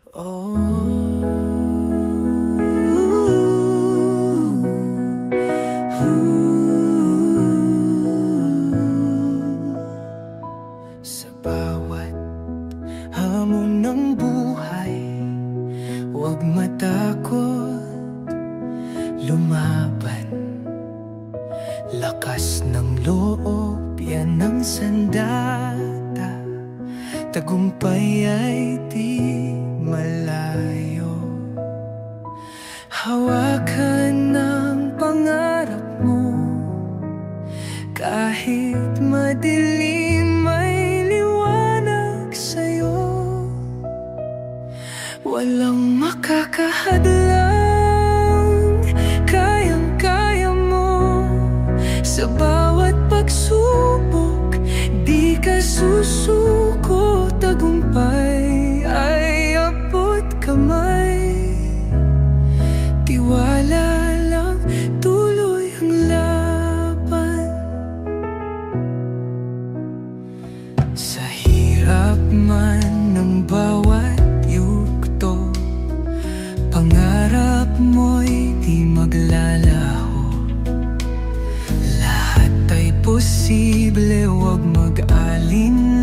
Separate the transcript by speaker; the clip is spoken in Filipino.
Speaker 1: Sa bawat hamon ng buhay, huwag matakot lumaban. Lakas ng loob, yan ang sandata. Tagumpay ay di malayo. Hawakan ng pangarap mo, kahit madilim may liwanag sa'yo. Walang makakahadlang, kayang-kaya mo. Sa bawat pagsubok, di ka susuko. Tagumpay ay abot kamay. Tiwala lang, tuloy ang laban. Sa hirap man ng bawat yugto, pangarap mo'y di maglalaho. Lahat ay posible, huwag mag-alin